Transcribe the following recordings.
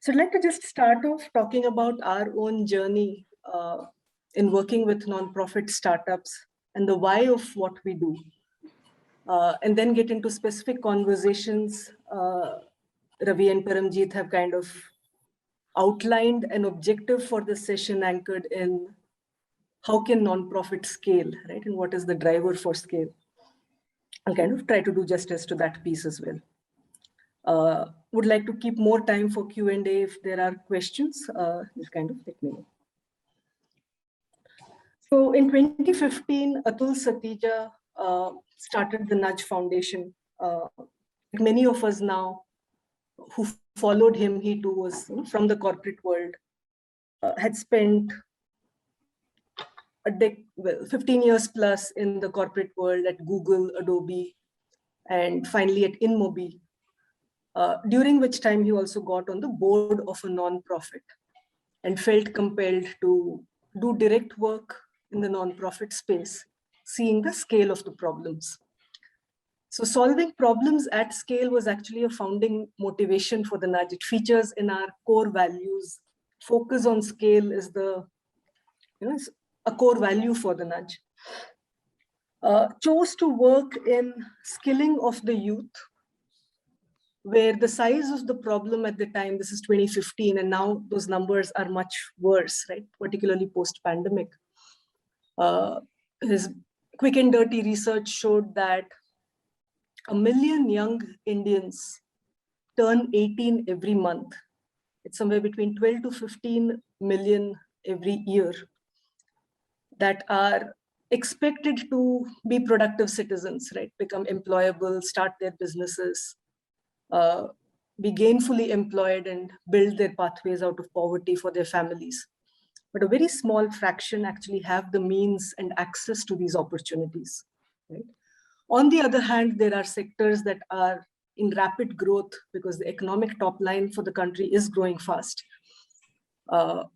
So I'd like to just start off talking about our own journey in working with nonprofit startups and the why of what we do. And then get into specific conversations. Ravi and Paramjeet have kind of outlined an objective for the session anchored in how can nonprofit scale, right? And what is the driver for scale? I'll kind of try to do justice to that piece as well. Would like to keep more time for Q&A if there are questions. Just kind of let me know. So in 2015, Atul Satija started the Nudge Foundation. Many of us now who followed him, he too was from the corporate world, had spent 15 years plus in the corporate world at Google, Adobe, and finally at InMobi, during which time he also got on the board of a non-profit and felt compelled to do direct work in the non-profit space, seeing the scale of the problems. So solving problems at scale was actually a founding motivation for the Nudge. It features in our core values. Focus on scale is it's a core value for the Nudge. Chose to work in skilling of the youth, where the size of the problem at the time, this is 2015, and now those numbers are much worse, right? Particularly post-pandemic. His quick and dirty research showed that 1 million young Indians turn 18 every month. It's somewhere between 12 to 15 million every year that are expected to be productive citizens, right? Become employable, start their businesses, be gainfully employed and build their pathways out of poverty for their families. But a very small fraction actually have the means and access to these opportunities, right? On the other hand, there are sectors that are in rapid growth because the economic top line for the country is growing fast, but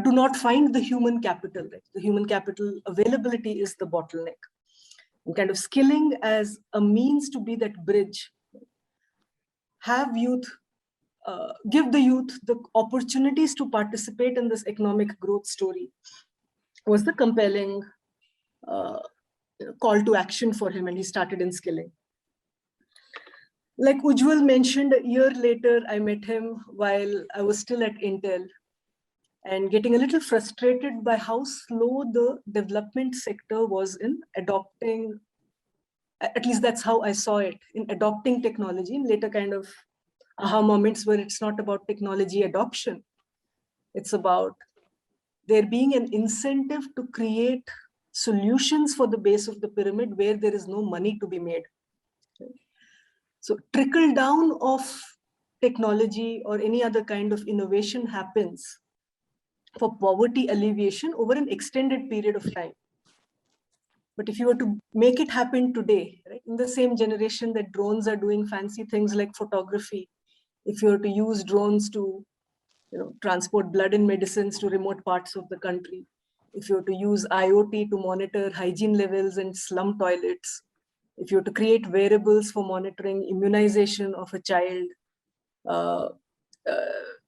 do not find the human capital. Right? The human capital availability is the bottleneck. And kind of skilling as a means to be that bridge, have youth, give the youth the opportunities to participate in this economic growth story was the compelling call to action for him, and he started in skilling. Like Ujwal mentioned, a year later, I met him while I was still at Intel and getting a little frustrated by how slow the development sector was in adopting, at least that's how I saw it, in adopting technology, and later kind of aha moments where it's not about technology adoption. It's about there being an incentive to create solutions for the base of the pyramid where there is no money to be made. So trickle down of technology or any other kind of innovation happens for poverty alleviation over an extended period of time. But if you were to make it happen today, right, in the same generation that drones are doing fancy things like photography, if you were to use drones to transport blood and medicines to remote parts of the country, if you were to use IoT to monitor hygiene levels in slum toilets, if you were to create wearables for monitoring immunization of a child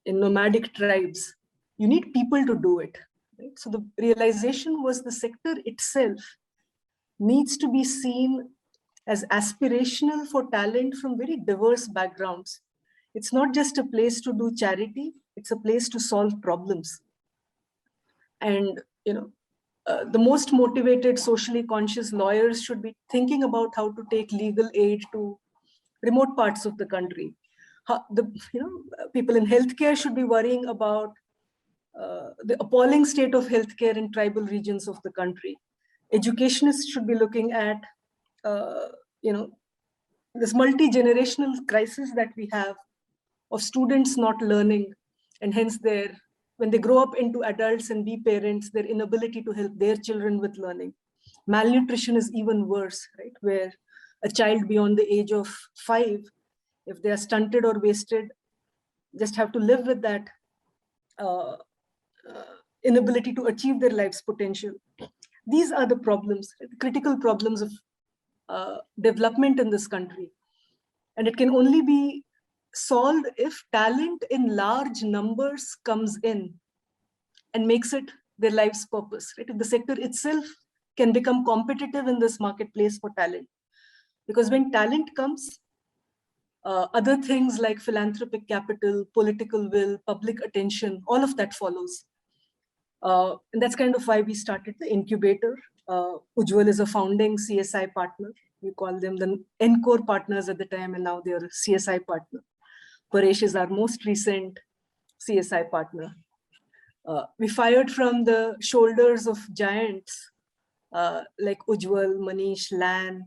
in nomadic tribes, you need people to do it. Right? So the realization was the sector itself needs to be seen as aspirational for talent from very diverse backgrounds. It's not just a place to do charity, it's a place to solve problems. And the most motivated, socially conscious lawyers should be thinking about how to take legal aid to remote parts of the country. People in healthcare should be worrying about the appalling state of healthcare in tribal regions of the country. Educationists should be looking at this multi-generational crisis that we have of students not learning, and hence when they grow up into adults and be parents, their inability to help their children with learning. Malnutrition is even worse, right? Where a child beyond the age of 5, if they are stunted or wasted, just have to live with that inability to achieve their life's potential. These are the problems, the critical problems of development in this country. And it can only be solved if talent in large numbers comes in and makes it their life's purpose, right? If the sector itself can become competitive in this marketplace for talent. Because when talent comes, other things like philanthropic capital, political will, public attention, all of that follows. And that's kind of why we started the incubator. Ujwal is a founding CSI partner. We call them the Encore partners at the time, and now they're a CSI partner. Paresh is our most recent CSI partner. We fired from the shoulders of giants like Ujwal, Manish, Lan,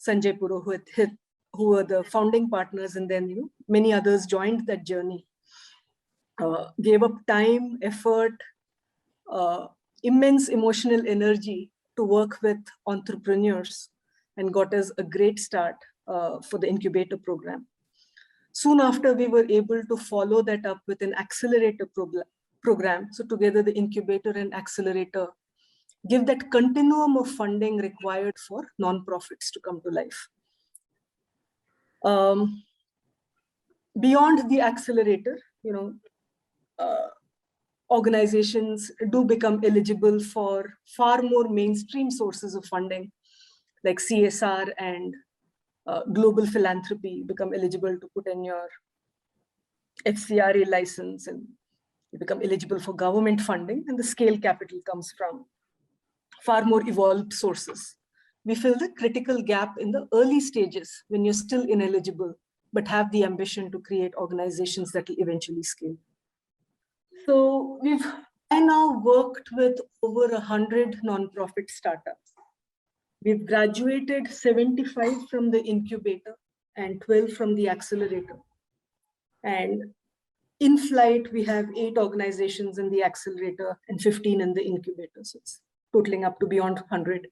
Sanjay Purohit, who were the founding partners, and then many others joined that journey. Gave up time, effort, immense emotional energy to work with entrepreneurs, and got us a great start for the incubator program. Soon after, we were able to follow that up with an accelerator program. So together, the incubator and accelerator give that continuum of funding required for nonprofits to come to life. Beyond the accelerator, organizations do become eligible for far more mainstream sources of funding, like CSR and global philanthropy become eligible to put in your FCRA license, and you become eligible for government funding, and the scale capital comes from far more evolved sources. We fill the critical gap in the early stages when you're still ineligible, but have the ambition to create organizations that will eventually scale. So we've by now worked with over 100 nonprofit startups. We've graduated 75 from the incubator and 12 from the accelerator. And in flight, we have 8 organizations in the accelerator and 15 in the incubator. So it's totaling up to beyond 100.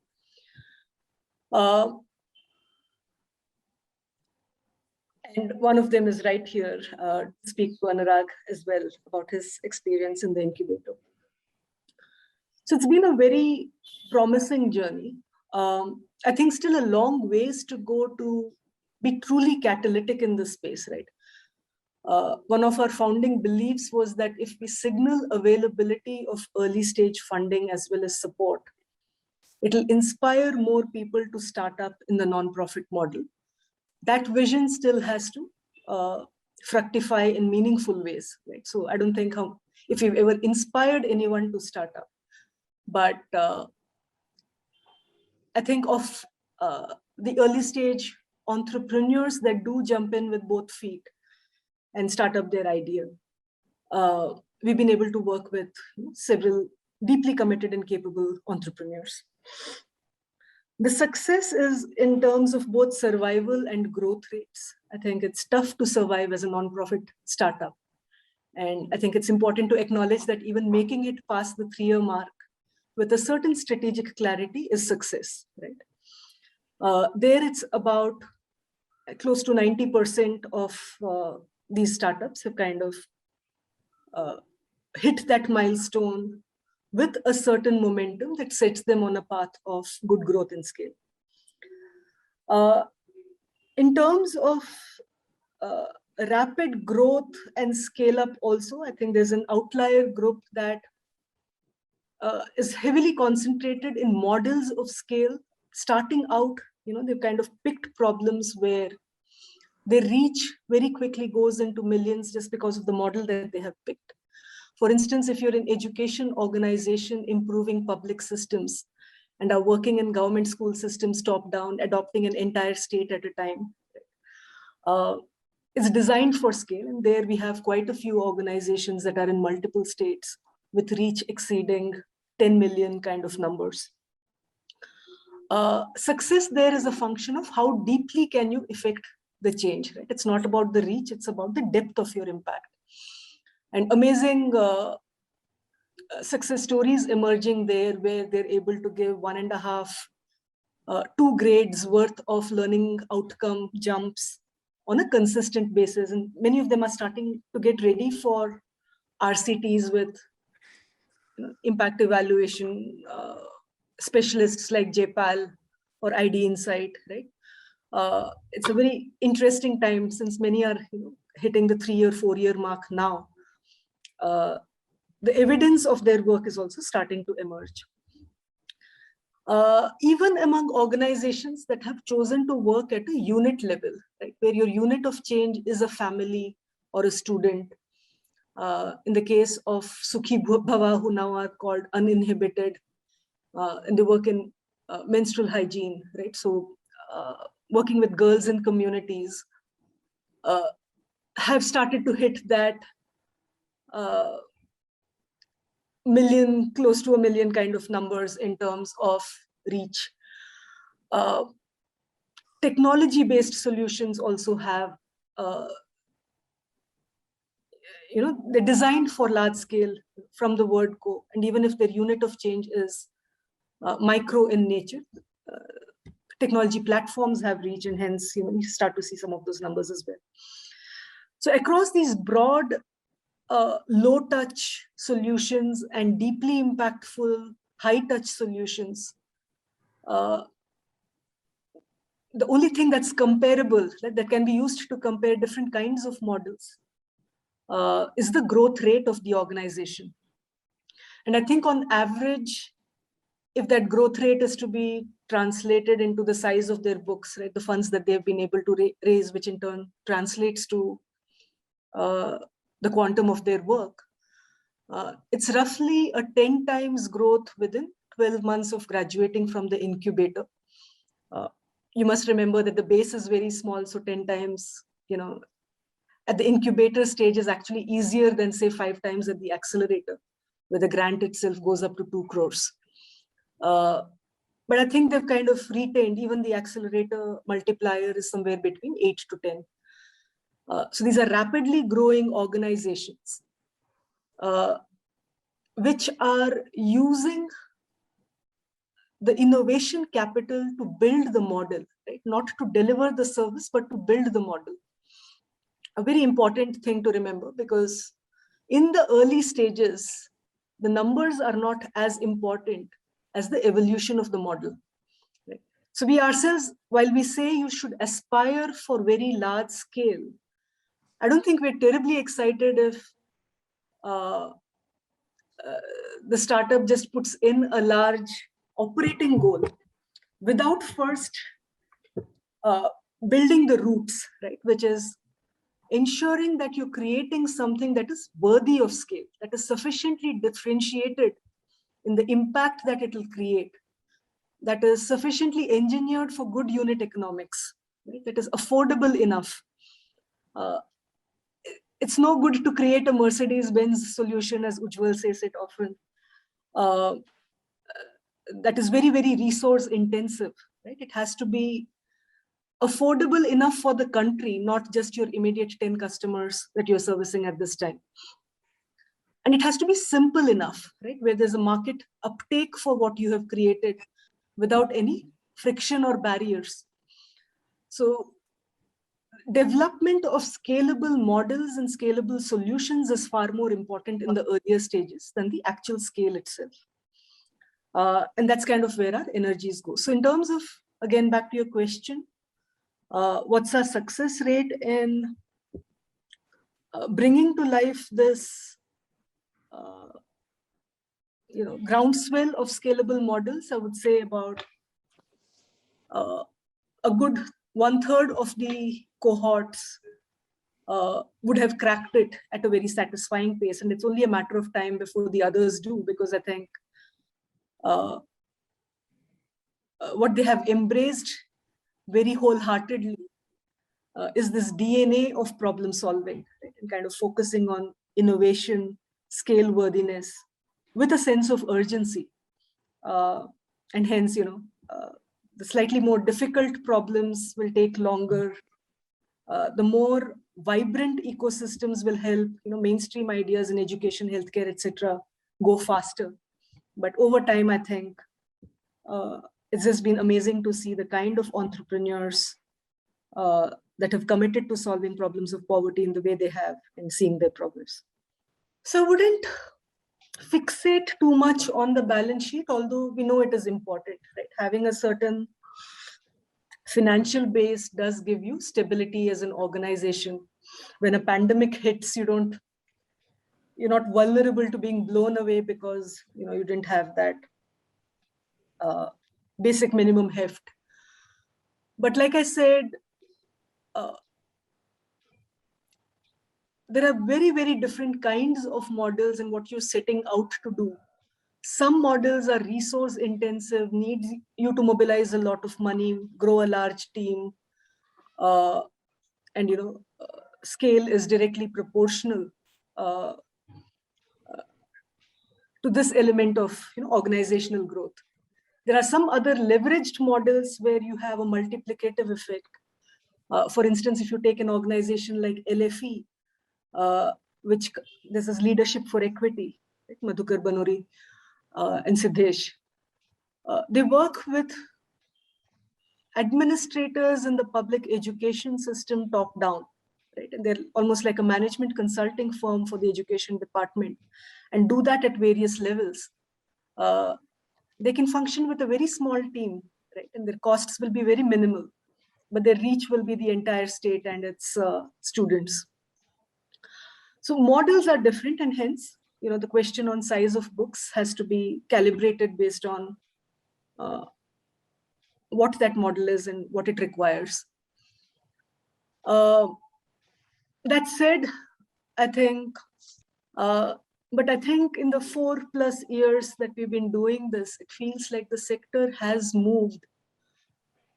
And one of them is right here to speak to Anurag as well about his experience in the incubator. So it's been a very promising journey. I think still a long ways to go to be truly catalytic in this space, right? One of our founding beliefs was that if we signal availability of early stage funding as well as support, it'll inspire more people to start up in the nonprofit model. That vision still has to fructify in meaningful ways, right? So I don't think if you've ever inspired anyone to start up, but I think of the early stage entrepreneurs that do jump in with both feet and start up their idea. We've been able to work with several deeply committed and capable entrepreneurs. The success is in terms of both survival and growth rates. I think it's tough to survive as a nonprofit startup. And I think it's important to acknowledge that even making it past the 3-year mark with a certain strategic clarity is success, right? There it's about close to 90% of these startups have kind of hit that milestone with a certain momentum that sets them on a path of good growth and scale. In terms of rapid growth and scale up also, I think there's an outlier group that is heavily concentrated in models of scale. Starting out, they've kind of picked problems where their reach very quickly goes into millions just because of the model that they have picked. For instance, if you're an education organization improving public systems and are working in government school systems top down, adopting an entire state at a time, it's designed for scale. And there we have quite a few organizations that are in multiple states with reach exceeding 10 million kind of numbers. Success there is a function of how deeply can you effect the change, right? It's not about the reach, it's about the depth of your impact. And amazing success stories emerging there where they're able to give 1.5, 2 grades worth of learning outcome jumps on a consistent basis. And many of them are starting to get ready for RCTs with impact evaluation specialists like JPAL or ID Insight, right? It's a very interesting time since many are hitting the 3-year, 4-year mark now. The evidence of their work is also starting to emerge. Even among organizations that have chosen to work at a unit level, right, where your unit of change is a family or a student. In the case of Sukhi Bhava, who now are called Uninhibited, and they work in menstrual hygiene, right? So working with girls in communities have started to hit that million, close to 1 million kind of numbers in terms of reach. Technology-based solutions also have, they're designed for large scale from the word go. And even if their unit of change is micro in nature, technology platforms have reach, and hence, you start to see some of those numbers as well. So across these broad, low-touch solutions and deeply impactful high-touch solutions, the only thing that's comparable, that can be used to compare different kinds of models, is the growth rate of the organization. And I think on average, if that growth rate is to be translated into the size of their books, right, the funds that they've been able to raise, which in turn translates to the quantum of their work, it's roughly a 10 times growth within 12 months of graduating from the incubator. You must remember that the base is very small, so 10 times, at the incubator stage is actually easier than say 5 times at the accelerator, where the grant itself goes up to 2 crores. But I think they've kind of retained, even the accelerator multiplier is somewhere between 8 to 10. So these are rapidly growing organizations, which are using the innovation capital to build the model, right? Not to deliver the service, but to build the model. A very important thing to remember, because in the early stages, the numbers are not as important as the evolution of the model. Right? So we ourselves, while we say you should aspire for very large scale, I don't think we're terribly excited if the startup just puts in a large operating goal without first building the roots, right? Which is ensuring that you're creating something that is worthy of scale, that is sufficiently differentiated in the impact that it will create, that is sufficiently engineered for good unit economics, right? That is affordable enough. It's no good to create a Mercedes-Benz solution, as Ujwal says it often, that is very, very resource intensive, right? It has to be affordable enough for the country, not just your immediate 10 customers that you're servicing at this time. And it has to be simple enough, right? Where there's a market uptake for what you have created without any friction or barriers. So development of scalable models and scalable solutions is far more important in the earlier stages than the actual scale itself. And that's kind of where our energies go. So in terms of, again, back to your question, what's our success rate in bringing to life this groundswell of scalable models? I would say about a good 1/3 of the cohorts would have cracked it at a very satisfying pace. And it's only a matter of time before the others do, because I think what they have embraced very wholeheartedly is this DNA of problem solving, right? And kind of focusing on innovation, scale worthiness with a sense of urgency. And hence, the slightly more difficult problems will take longer. The more vibrant ecosystems will help, mainstream ideas in education, healthcare, etc., go faster. But over time, I think it's just been amazing to see the kind of entrepreneurs that have committed to solving problems of poverty in the way they have and seeing their progress. So I wouldn't fixate too much on the balance sheet, although we know it is important, right? Having a certain financial base does give you stability as an organization. When a pandemic hits, you're not vulnerable to being blown away because you didn't have that basic minimum heft. But like I said, there are very, very different kinds of models in what you're setting out to do. Some models are resource intensive, need you to mobilize a lot of money, grow a large team, and scale is directly proportional to this element of organizational growth. There are some other leveraged models where you have a multiplicative effect. For instance, if you take an organization like LFE, which this is Leadership for Equity, right? Madhukar Banuri and Siddhesh. They work with administrators in the public education system top down, right? And they're almost like a management consulting firm for the education department, and do that at various levels. They can function with a very small team, right? And their costs will be very minimal, but their reach will be the entire state and its students. So models are different, and hence, the question on size of books has to be calibrated based on what that model is and what it requires. That said, I think, but I think in the 4+ years that we've been doing this, it feels like the sector has moved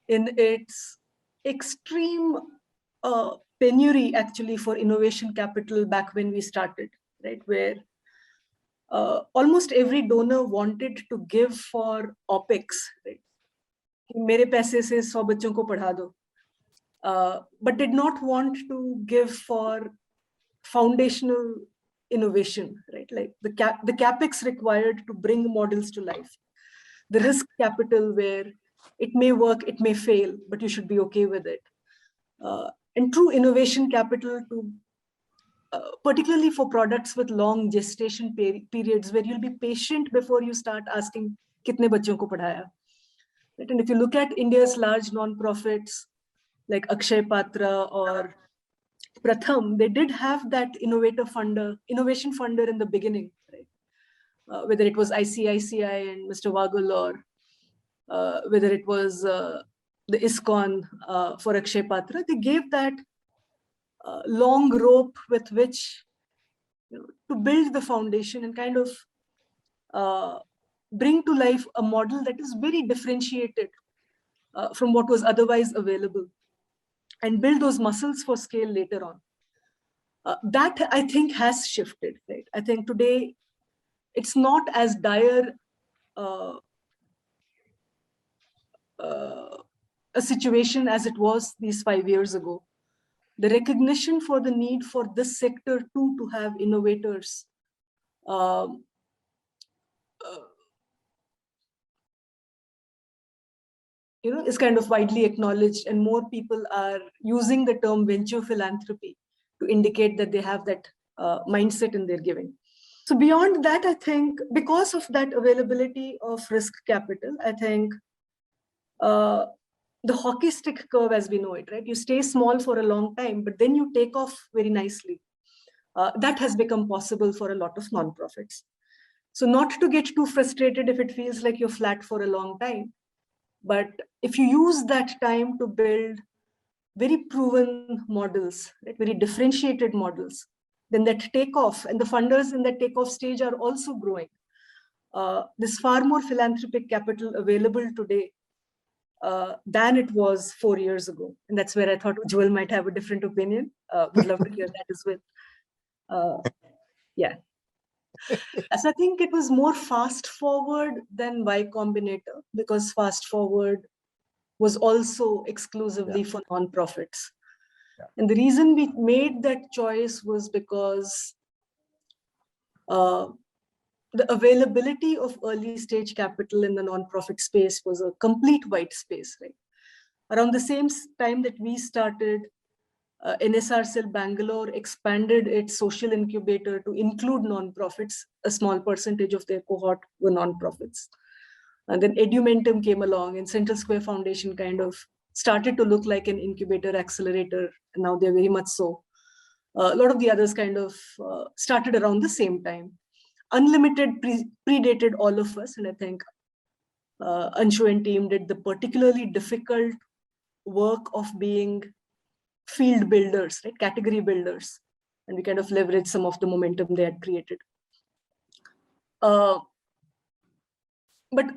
in its extreme penury actually for innovation capital back when we started, right? Where almost every donor wanted to give for OPEX, right? मेरे पैसे से 100 बच्चों को पढ़ा दो, but did not want to give for foundational innovation, right? Like the capex required to bring models to life, the risk capital where it may work, it may fail, but you should be okay with it, and true innovation capital to particularly for products with long gestation periods where you'll be patient before you start asking kitne bachchon ko padhaya. Right? And if you look at India's large non-profits like Akshay Patra or Pratham, they did have that innovation funder in the beginning, right? Whether it was ICICI and Mr. Wagul, or whether it was the ISKCON for Akshay Patra, they gave that long rope with which to build the foundation and kind of bring to life a model that is very differentiated from what was otherwise available, and build those muscles for scale later on. That I think has shifted, right? I think today it's not as dire a situation as it was these 5 years ago. The recognition for the need for this sector too to have innovators is kind of widely acknowledged, and more people are using the term venture philanthropy to indicate that they have that mindset in their giving. So beyond that, I think because of that availability of risk capital, I think the hockey stick curve as we know it, right? You stay small for a long time, but then you take off very nicely. That has become possible for a lot of nonprofits. So not to get too frustrated if it feels like you're flat for a long time, but if you use that time to build very proven models, right, very differentiated models, then that takeoff and the funders in that takeoff stage are also growing. There's far more philanthropic capital available today than it was 4 years ago. And that's where I thought Ujwal might have a different opinion. Would love to hear that as well. Yeah. So I think it was more fast forward than Y Combinator, because fast forward was also exclusively for nonprofits. Yeah. And the reason we made that choice was because the availability of early stage capital in the nonprofit space was a complete white space, right? Around the same time that we started, NSR Cell Bangalore expanded its social incubator to include nonprofits. A small percentage of their cohort were nonprofits. And then Edumentum came along, and Central Square Foundation kind of started to look like an incubator accelerator, and now they're very much so. A lot of the others kind of started around the same time. Unlimited predated all of us, and I think Anshu and team did the particularly difficult work of being field builders, right? Category builders, and we kind of leveraged some of the momentum they had created. But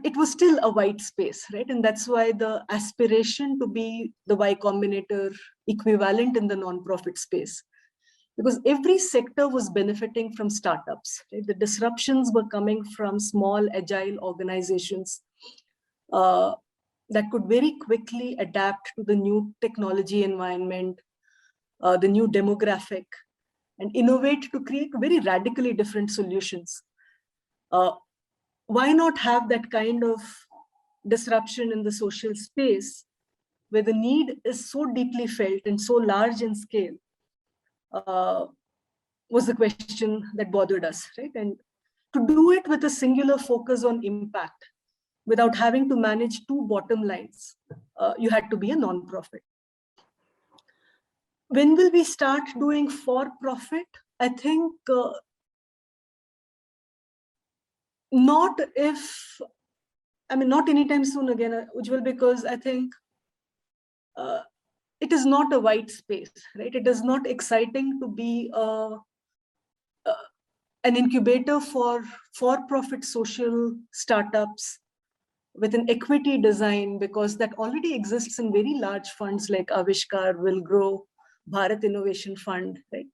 it was still a white space, right? And that's why the aspiration to be the Y Combinator equivalent in the nonprofit space, because every sector was benefiting from startups, right? The disruptions were coming from small, agile organizations that could very quickly adapt to the new technology environment, the new demographic, and innovate to create very radically different solutions. Why not have that kind of disruption in the social space where the need is so deeply felt and so large in scale, was the question that bothered us, right? And to do it with a singular focus on impact without having to manage two bottom lines, you had to be a nonprofit. When will we start doing for-profit? I think not anytime soon again, Ujwal, because I think it is not a white space, right? It is not exciting to be an incubator for for-profit social startups with an equity design, because that already exists in very large funds like Avishkar, Will Grow, Bharat Innovation Fund, right?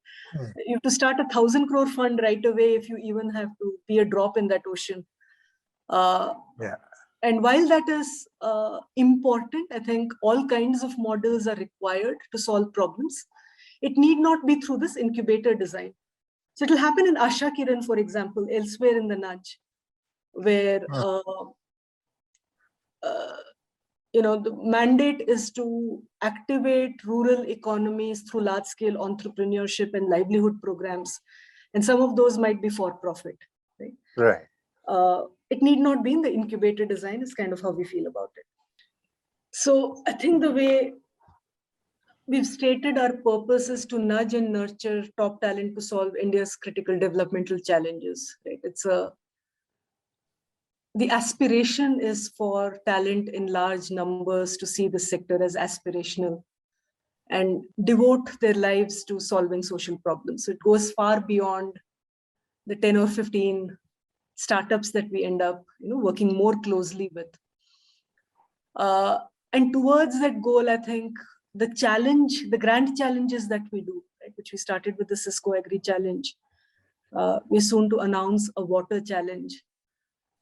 You have to start 1,000 crore fund right away if you even have to be a drop in that ocean. And while that is important, I think all kinds of models are required to solve problems. It need not be through this incubator design. So it will happen in Asha Kiran, for example, elsewhere in the nudge, where the mandate is to activate rural economies through large-scale entrepreneurship and livelihood programs. And some of those might be for-profit, right? Right. It need not be in the incubator design, is kind of how we feel about it. So I think the way we've stated our purpose is to nudge and nurture top talent to solve India's critical developmental challenges, right? The aspiration is for talent in large numbers to see the sector as aspirational and devote their lives to solving social problems. So it goes far beyond the 10 or 15 startups that we end up working more closely with. And towards that goal, I think the grand challenges that we do, right, which we started with the Cisco Agri Challenge, we're soon to announce a water challenge.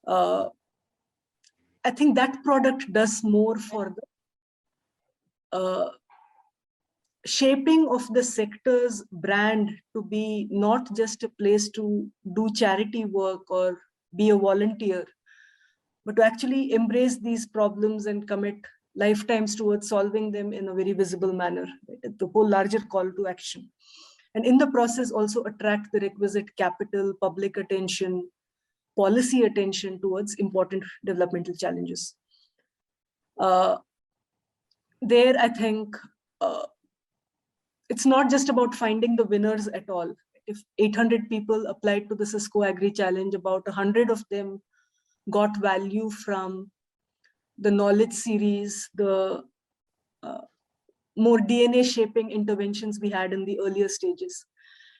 I think that product does more for the shaping of the sector's brand to be not just a place to do charity work or be a volunteer, but to actually embrace these problems and commit lifetimes towards solving them in a very visible manner, right? The whole larger call to action. And in the process, also attract the requisite capital, public attention, policy attention towards important developmental challenges. There, I think it's not just about finding the winners at all. If 800 people applied to the Cisco Agri Challenge, about 100 of them got value from the knowledge series, the more DNA shaping interventions we had in the earlier stages.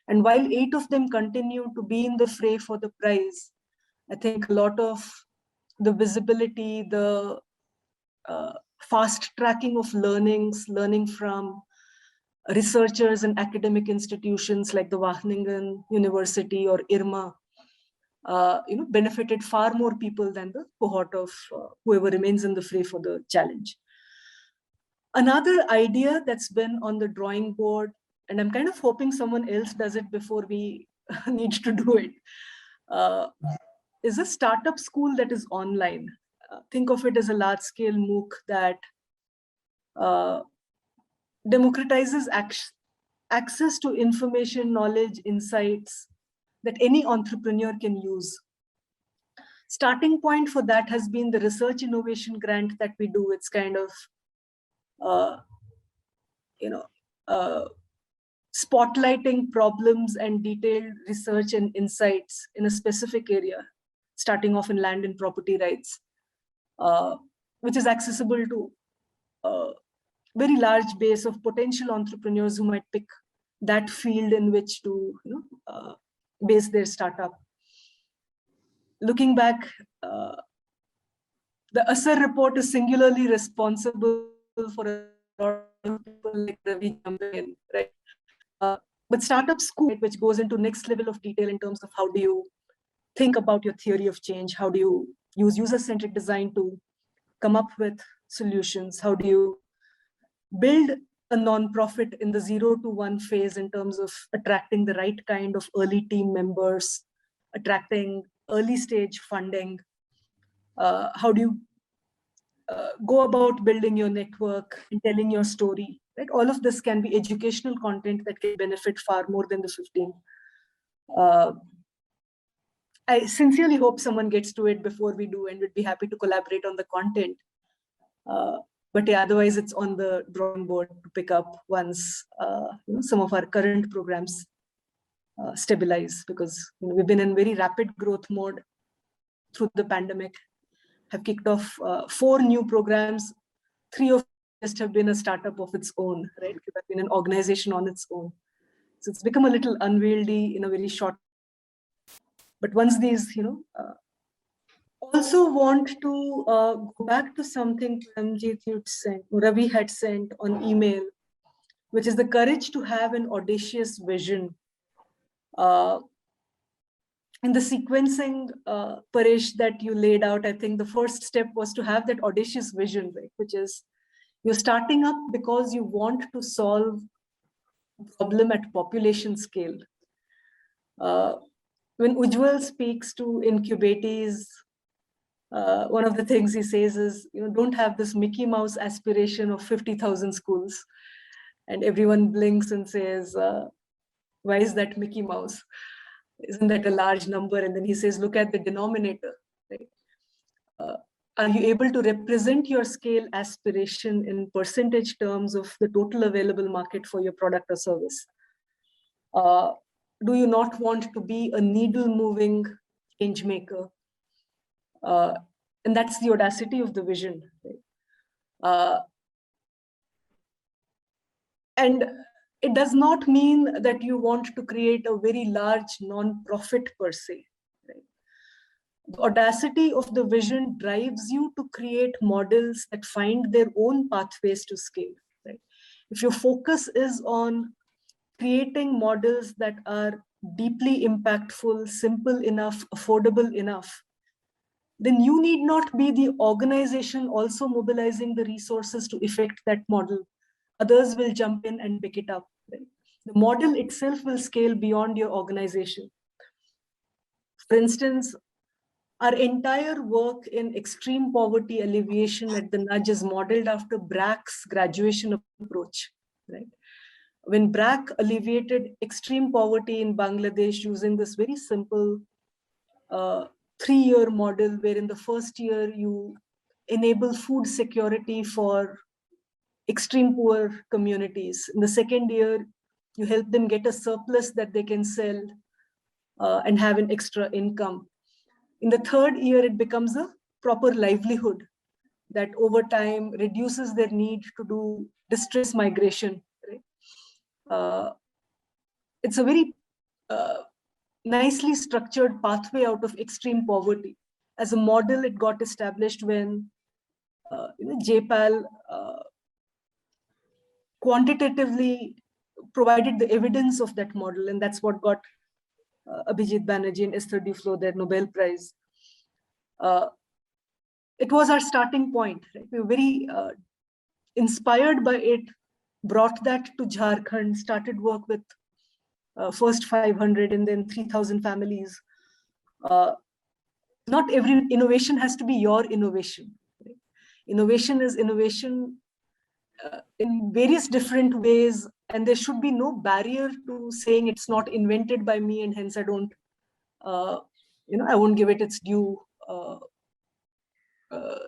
And while 8 of them continue to be in the fray for the prize, I think a lot of the visibility, the fast tracking of learning from researchers and academic institutions like the Wageningen University or IRMA, benefited far more people than the cohort of whoever remains in the fray for the challenge. Another idea that's been on the drawing board, and I'm kind of hoping someone else does it before we need to do it, is a startup school that is online. Think of it as a large-scale MOOC that democratizes access to information, knowledge, insights that any entrepreneur can use. Starting point for that has been the research innovation grant that we do. It's kind of uh, you know, spotlighting problems and detailed research and insights in a specific area, starting off in land and property rights, which is accessible to a very large base of potential entrepreneurs who might pick that field in which to base their startup. Looking back, the Asar report is singularly responsible for a lot of people like Ravi jumping in, right? But Startup School, which goes into next level of detail in terms of how do you think about your theory of change, how do you use user-centric design to come up with solutions, how do you build a non-profit in the 0 to 1 phase in terms of attracting the right kind of early team members, attracting early stage funding, how do you go about building your network and telling your story, right? All of this can be educational content that can benefit far more than the 15. I sincerely hope someone gets to it before we do, and we'd be happy to collaborate on the content. But yeah, otherwise it's on the drawing board to pick up once some of our current programs stabilize, because we've been in very rapid growth mode through the pandemic, have kicked off 4 new programs. 3 of just have been a startup of its own, right? It has been an organization on its own. So it's become a little unwieldy in a very short. But once these, also want to go back to something Ravi had sent on email, which is the courage to have an audacious vision. In the sequencing, Paresh, that you laid out, I think the first step was to have that audacious vision, right? Which is you're starting up because you want to solve a problem at population scale. When Ujwal speaks to incubatees, one of the things he says is, don't have this Mickey Mouse aspiration of 50,000 schools. And everyone blinks and says, why is that Mickey Mouse? Isn't that a large number? And then he says, look at the denominator, right? Are you able to represent your scale aspiration in percentage terms of the total available market for your product or service? Do you not want to be a needle moving change maker? And that's the audacity of the vision, right? And it does not mean that you want to create a very large non-profit per se. Right? The audacity of the vision drives you to create models that find their own pathways to scale. Right? If your focus is on creating models that are deeply impactful, simple enough, affordable enough, then you need not be the organization also mobilizing the resources to effect that model. Others will jump in and pick it up. Right? The model itself will scale beyond your organization. For instance, our entire work in extreme poverty alleviation at the Nudge is modeled after BRAC's graduation approach. Right? When BRAC alleviated extreme poverty in Bangladesh using this very simple 3-year model, where in the first year you enable food security for extreme poor communities. In the second year, you help them get a surplus that they can sell and have an extra income. In the third year, it becomes a proper livelihood that over time reduces their need to do distress migration. Right? It's a very nicely structured pathway out of extreme poverty. As a model, it got established when JPAL quantitatively provided the evidence of that model, and that's what got Abhijit Banerjee and Esther Duflo their Nobel Prize. It was our starting point. Right? We were very inspired by it, brought that to Jharkhand, started work with first 500 and then 3,000 families. Not every innovation has to be your innovation. Right? Innovation is innovation in various different ways, and there should be no barrier to saying it's not invented by me, and hence I don't, I won't give it its due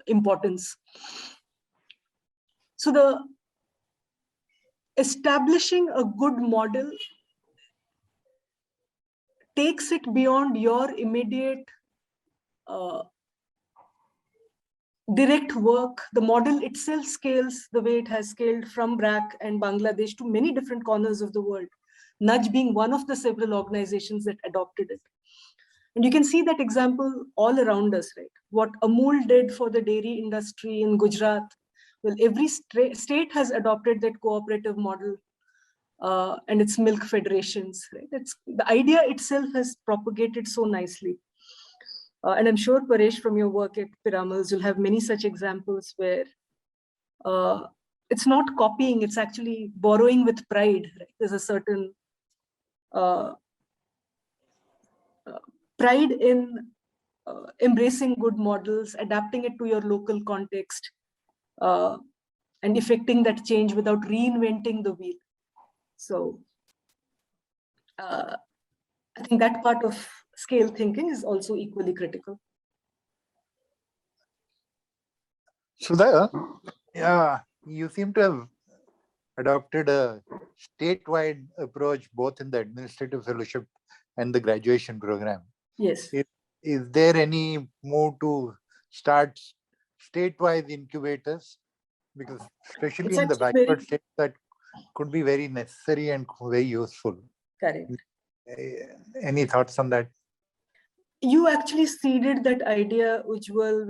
importance. So the establishing a good model takes it beyond your immediate direct work. The model itself scales the way it has scaled from BRAC and Bangladesh to many different corners of the world, Nudge being one of the several organizations that adopted it. And you can see that example all around us, right? What Amul did for the dairy industry in Gujarat. Well, every state has adopted that cooperative model and its milk federations, right? The idea itself has propagated so nicely. And I'm sure, Paresh, from your work at Piramal's, you'll have many such examples where it's not copying, it's actually borrowing with pride. Right? There's a certain pride in embracing good models, adapting it to your local context, and effecting that change without reinventing the wheel. So I think that part of scale thinking is also equally critical. Sudha, you seem to have adopted a statewide approach both in the administrative fellowship and the graduation program. Yes. Is there any move to start statewide incubators? Because especially in the backward states, that could be very necessary and very useful. Correct. Any thoughts on that? You actually seeded that idea, Ujwal,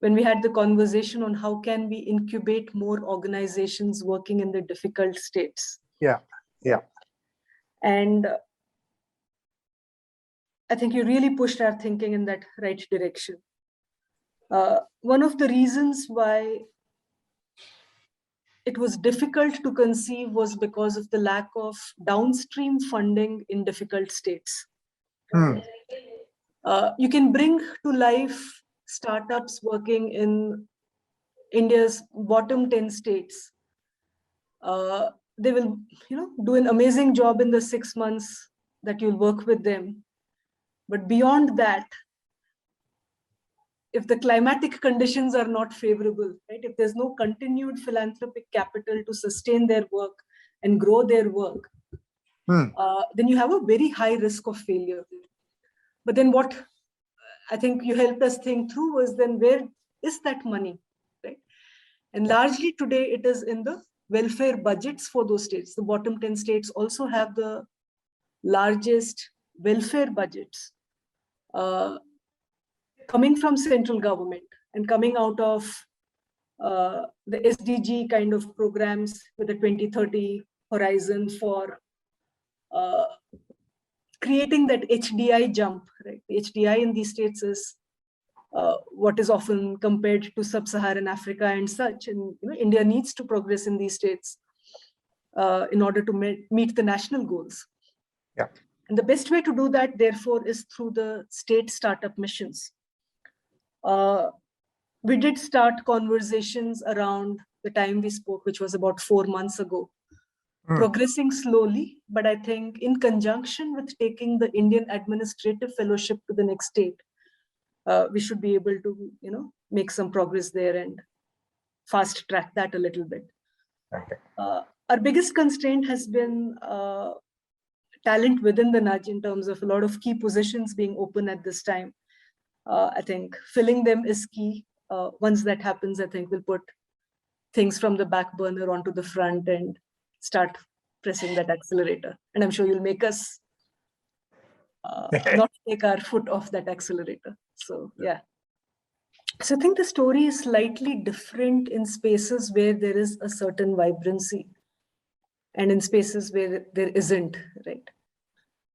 when we had the conversation on how can we incubate more organizations working in the difficult states. Yeah. And I think you really pushed our thinking in that right direction. One of the reasons why it was difficult to conceive was because of the lack of downstream funding in difficult states. You can bring to life startups working in India's bottom 10 states. They will, do an amazing job in the 6 months that you'll work with them. But beyond that, if the climatic conditions are not favorable, right? If there's no continued philanthropic capital to sustain their work and grow their work, then you have a very high risk of failure. But then what I think you helped us think through was then where is that money, right? And largely today it is in the welfare budgets for those states. The bottom 10 states also have the largest welfare budgets coming from central government and coming out of the SDG kind of programs with the 2030 horizon for creating that HDI jump, right? The HDI in these states is what is often compared to sub-Saharan Africa and such. And India needs to progress in these states in order to meet the national goals. Yeah. And the best way to do that, therefore, is through the state startup missions. We did start conversations around the time we spoke, which was about 4 months ago, progressing slowly, but I think in conjunction with taking the Indian Administrative Fellowship to the next state, we should be able to, make some progress there and fast track that a little bit. Okay. Our biggest constraint has been talent within the nudge in terms of a lot of key positions being open at this time. I think filling them is key. Once that happens, I think we'll put things from the back burner onto the front and start pressing that accelerator. And I'm sure you'll make us not take our foot off that accelerator. So, yeah. So I think the story is slightly different in spaces where there is a certain vibrancy and in spaces where there isn't, right?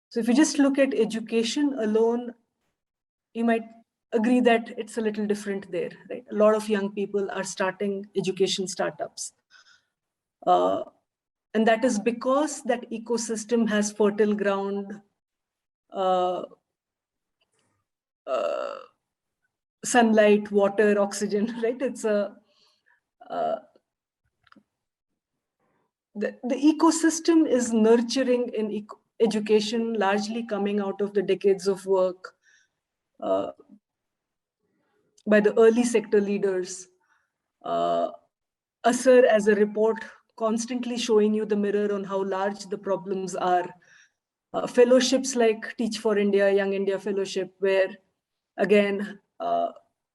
So if you just look at education alone, you might agree that it's a little different there, right? A lot of young people are starting education startups. And that is because that ecosystem has fertile ground, sunlight, water, oxygen, right? It's the ecosystem is nurturing in education, largely coming out of the decades of work by the early sector leaders Asser as a report constantly showing you the mirror on how large the problems are. Fellowships like Teach for India, Young India Fellowship, where again,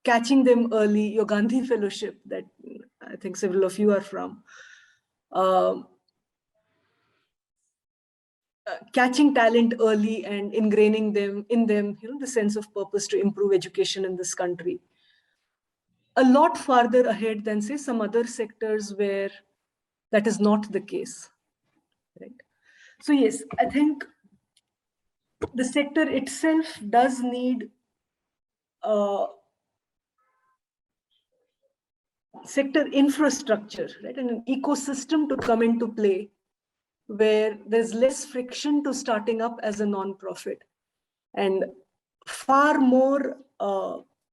catching them early, your Gandhi Fellowship that I think several of you are from, catching talent early and ingraining them in them, the sense of purpose to improve education in this country. A lot farther ahead than, say, some other sectors where that is not the case, right? So yes, I think the sector itself does need sector infrastructure, right, and an ecosystem to come into play where there's less friction to starting up as a non-profit and far more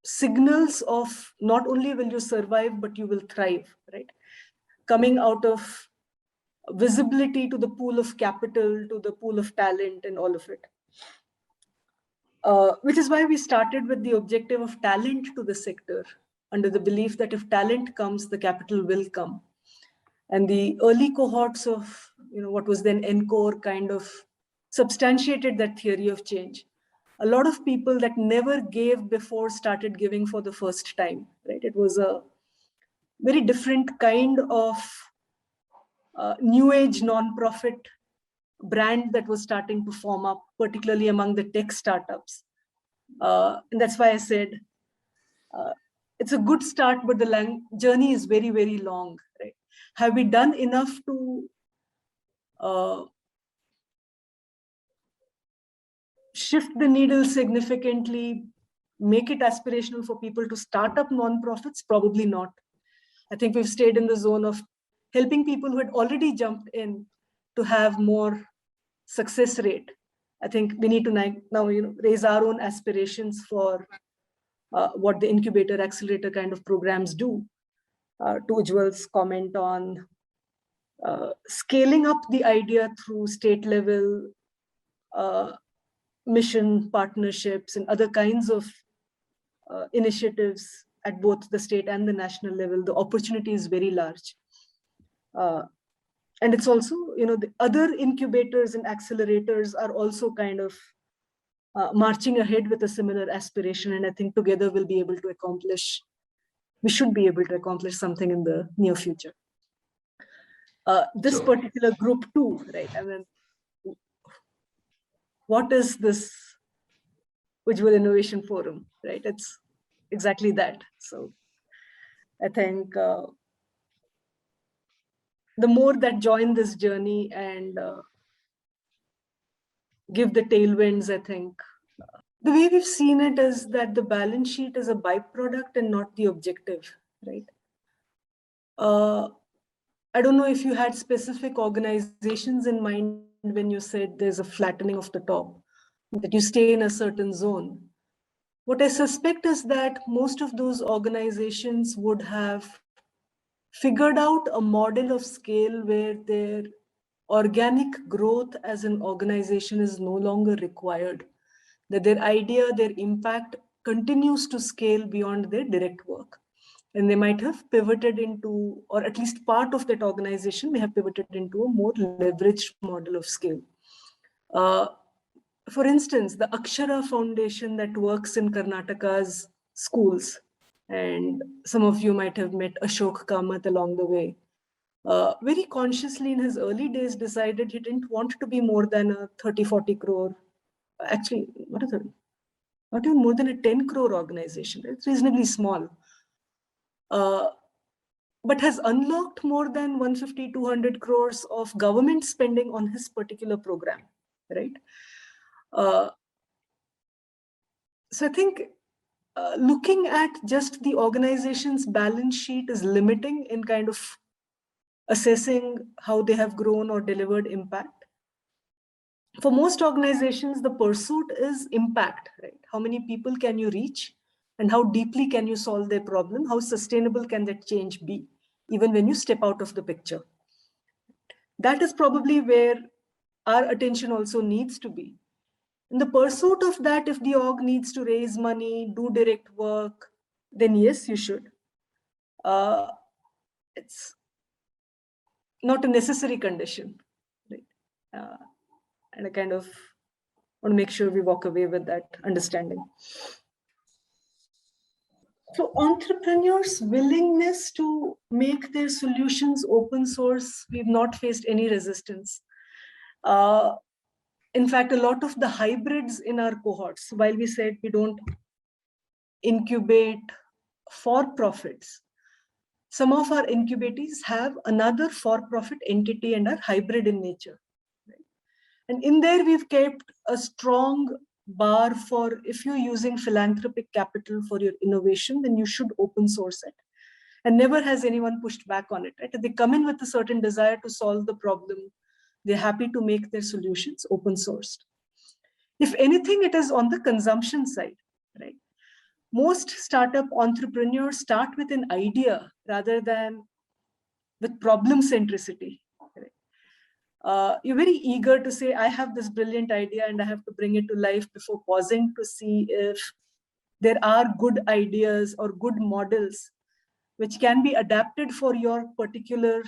signals of not only will you survive, but you will thrive, right? Coming out of visibility to the pool of capital, to the pool of talent and all of it. Which is why we started with the objective of talent to the sector, under the belief that if talent comes, the capital will come. And the early cohorts of what was then NCORE kind of substantiated that theory of change. A lot of people that never gave before started giving for the first time, right? It was a very different kind of new age non-profit brand that was starting to form up, particularly among the tech startups. And that's why I said, it's a good start, but the journey is very, very long, right? Have we done enough to shift the needle significantly, make it aspirational for people to start up nonprofits? Probably not. I think we've stayed in the zone of helping people who had already jumped in to have more success rate. I think we need to now raise our own aspirations for what the incubator accelerator kind of programs do. To Ujwal's comment on scaling up the idea through state level mission partnerships and other kinds of initiatives at both the state and the national level, the opportunity is very large. And it's also, the other incubators and accelerators are also kind of marching ahead with a similar aspiration. And I think together we'll be able to accomplish, we should be able to accomplish something in the near future. This particular group too, right? I mean, what is this Ujwal Innovation Forum, right? It's exactly that. So I think the more that join this journey and give the tailwinds, I think. The way we've seen it is that the balance sheet is a byproduct and not the objective, right? I don't know if you had specific organizations in mind when you said there's a flattening of the top, that you stay in a certain zone. What I suspect is that most of those organizations would have figured out a model of scale where their organic growth as an organization is no longer required, that their idea, their impact continues to scale beyond their direct work. And they might have pivoted into, or at least part of that organization may have pivoted into a more leveraged model of scale. For instance, the Akshara Foundation that works in Karnataka's schools, and some of you might have met Ashok Kamath along the way, very consciously in his early days decided he didn't want to be more than a 30-40 crore, actually, what is it? Not even more than a 10 crore organization. It's reasonably small. But has unlocked more than 150, 200 crores of government spending on his particular program, right? So I think looking at just the organization's balance sheet is limiting in kind of assessing how they have grown or delivered impact. For most organizations, the pursuit is impact, right? How many people can you reach and how deeply can you solve their problem? How sustainable can that change be, even when you step out of the picture? That is probably where our attention also needs to be. In the pursuit of that, if the org needs to raise money, do direct work, then yes, you should. not a necessary condition, right? And I kind of want to make sure we walk away with that understanding. So entrepreneurs' willingness to make their solutions open source, we've not faced any resistance. In fact, a lot of the hybrids in our cohorts, while we said we don't incubate for profits, some of our incubatees have another for-profit entity and are hybrid in nature. Right? And in there, we've kept a strong bar for, if you're using philanthropic capital for your innovation, then you should open source it. And never has anyone pushed back on it. Right? They come in with a certain desire to solve the problem. They're happy to make their solutions open sourced. If anything, it is on the consumption side, right? Most startup entrepreneurs start with an idea rather than with problem centricity. Right? You're very eager to say, I have this brilliant idea and I have to bring it to life before pausing to see if there are good ideas or good models which can be adapted for your particular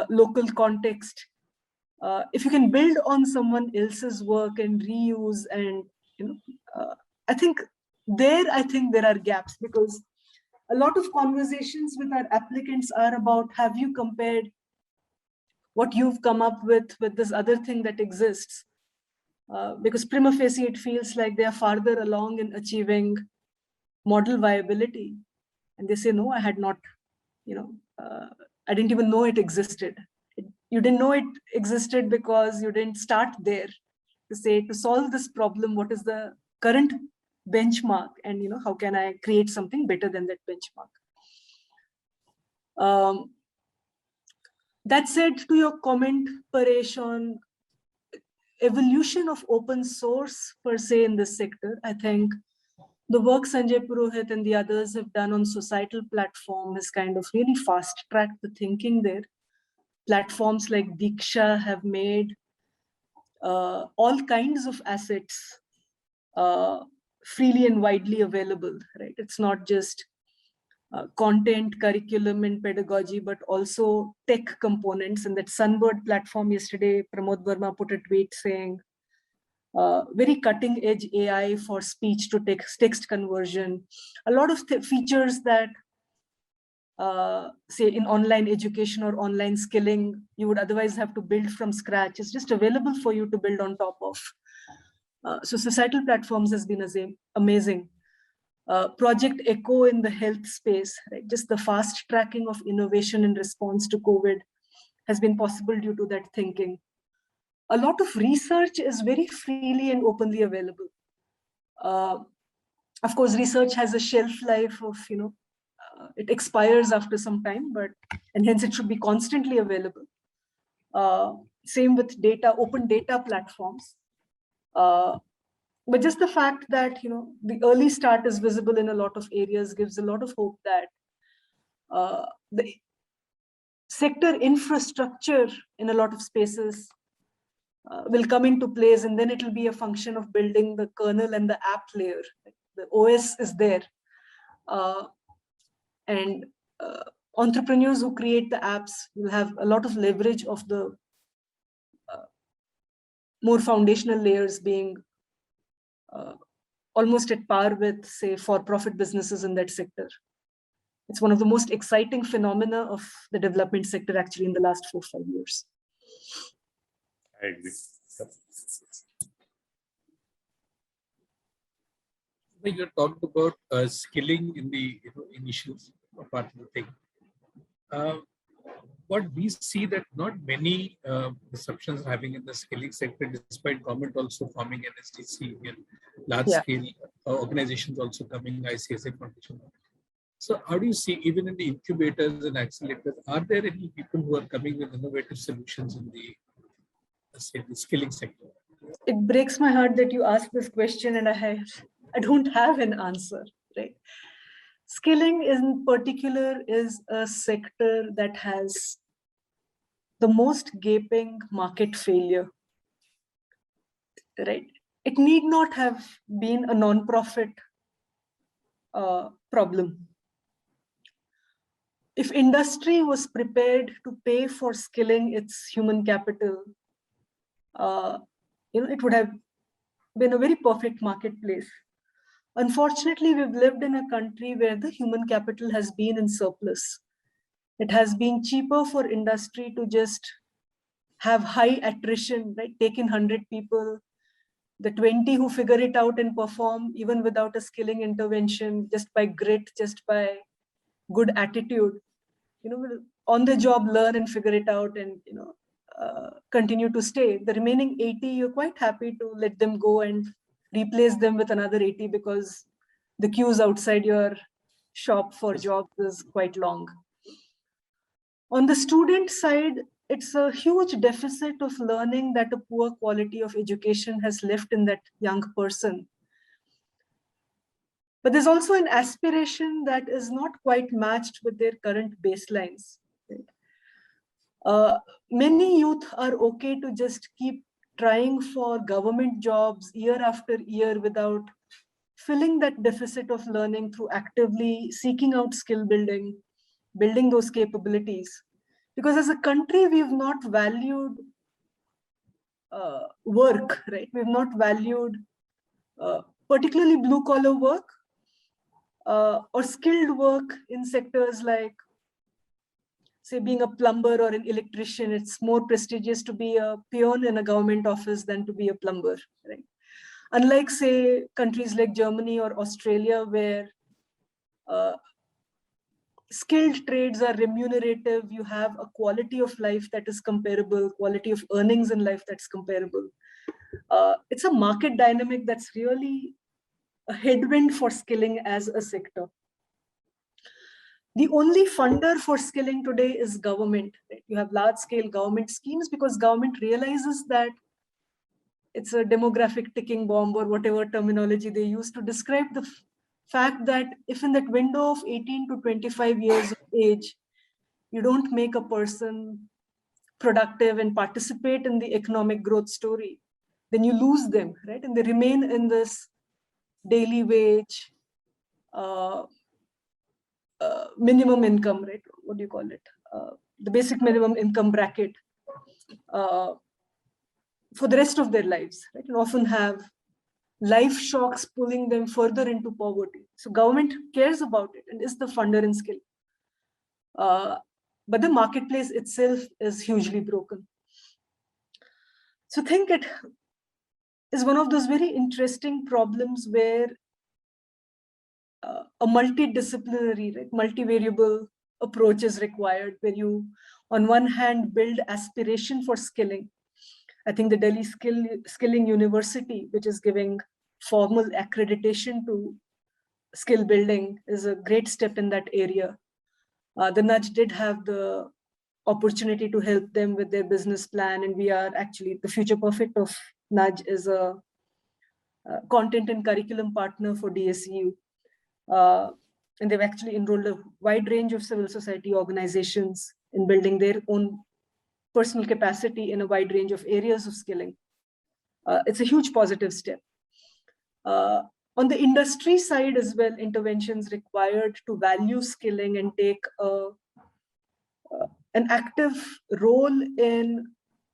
local context. If you can build on someone else's work and reuse, and I think there are gaps, because a lot of conversations with our applicants are about, have you compared what you've come up with this other thing that exists? Because prima facie, it feels like they are farther along in achieving model viability. And they say, no, I had not, I didn't even know it existed. You didn't know it existed because you didn't start there to say, to solve this problem, what is the current benchmark, and how can I create something better than that benchmark? That said, to your comment, Paresh, on evolution of open source per se in this sector, I think the work Sanjay Purohit and the others have done on societal platform has kind of really fast-tracked the thinking there. Platforms like Diksha have made all kinds of assets freely and widely available, right? It's not just content, curriculum, and pedagogy, but also tech components. And that Sunbird platform yesterday, Pramod Verma put a tweet saying, very cutting edge AI for speech to text conversion. A lot of features that say in online education or online skilling, you would otherwise have to build from scratch. It's just available for you to build on top of. So societal platforms has been amazing. Project Echo in the health space, right? Just the fast tracking of innovation in response to COVID has been possible due to that thinking. A lot of research is very freely and openly available. Of course, research has a shelf life of, it expires after some time, and hence it should be constantly available. Same with data, open data platforms. But just the fact that, the early start is visible in a lot of areas gives a lot of hope that the sector infrastructure in a lot of spaces will come into place, and then it will be a function of building the kernel and the app layer. The OS is there. And entrepreneurs who create the apps will have a lot of leverage of the more foundational layers being almost at par with, say, for-profit businesses in that sector. It's one of the most exciting phenomena of the development sector actually in the last 4 or 5 years. I agree. You talked about skilling in the initial part of the thing. What we see that not many disruptions are having in the skilling sector, despite government also forming NSDC and large scale organizations also coming, ICSA Foundation. So how do you see, even in the incubators and accelerators, are there any people who are coming with innovative solutions in the, say, the skilling sector? It breaks my heart that you ask this question, and I don't have an answer, right? Skilling in particular is a sector that has the most gaping market failure, right? It need not have been a non-profit problem. if industry was prepared to pay for skilling its human capital, it would have been a very perfect marketplace. Unfortunately, we've lived in a country where the human capital has been in surplus. It has been cheaper for industry to just have high attrition, right? Take in 100 people, the 20 who figure it out and perform even without a skilling intervention, just by grit, just by good attitude, will on the job learn and figure it out and continue to stay. The remaining 80, you're quite happy to let them go and replace them with another 80 because the queues outside your shop for jobs is quite long. On the student side, it's a huge deficit of learning that a poor quality of education has left in that young person. But there's also an aspiration that is not quite matched with their current baselines. Right? Many youth are okay to just keep trying for government jobs year after year without filling that deficit of learning through actively seeking out skill building, building those capabilities. Because as a country, we've not valued work, right? We've not valued particularly blue collar work or skilled work in sectors like, say, being a plumber or an electrician. It's more prestigious to be a peon in a government office than to be a plumber, right? Unlike, say, countries like Germany or Australia, where skilled trades are remunerative, you have a quality of life that is comparable, quality of earnings in life that's comparable. It's a market dynamic that's really a headwind for skilling as a sector. The only funder for skilling today is government. Right? You have large-scale government schemes because government realizes that it's a demographic ticking bomb or whatever terminology they use to describe the fact that if in that window of 18 to 25 years of age, you don't make a person productive and participate in the economic growth story, then you lose them, right? And they remain in this daily wage, minimum income, right? What do you call it? The basic minimum income bracket for the rest of their lives, right? And often have life shocks pulling them further into poverty. So government cares about it and is the funder in skill. But the marketplace itself is hugely broken. So I think it is one of those very interesting problems where a multidisciplinary, right, multivariable approach is required, where you, on one hand, build aspiration for skilling. I think the Delhi Skilling University, which is giving formal accreditation to skill building, is a great step in that area. The Nudge did have the opportunity to help them with their business plan, and we are actually, the Future Perfect of Nudge is a content and curriculum partner for DSU. And they've actually enrolled a wide range of civil society organizations in building their own personal capacity in a wide range of areas of skilling. It's a huge positive step. On the industry side as well, interventions required to value skilling and take an active role in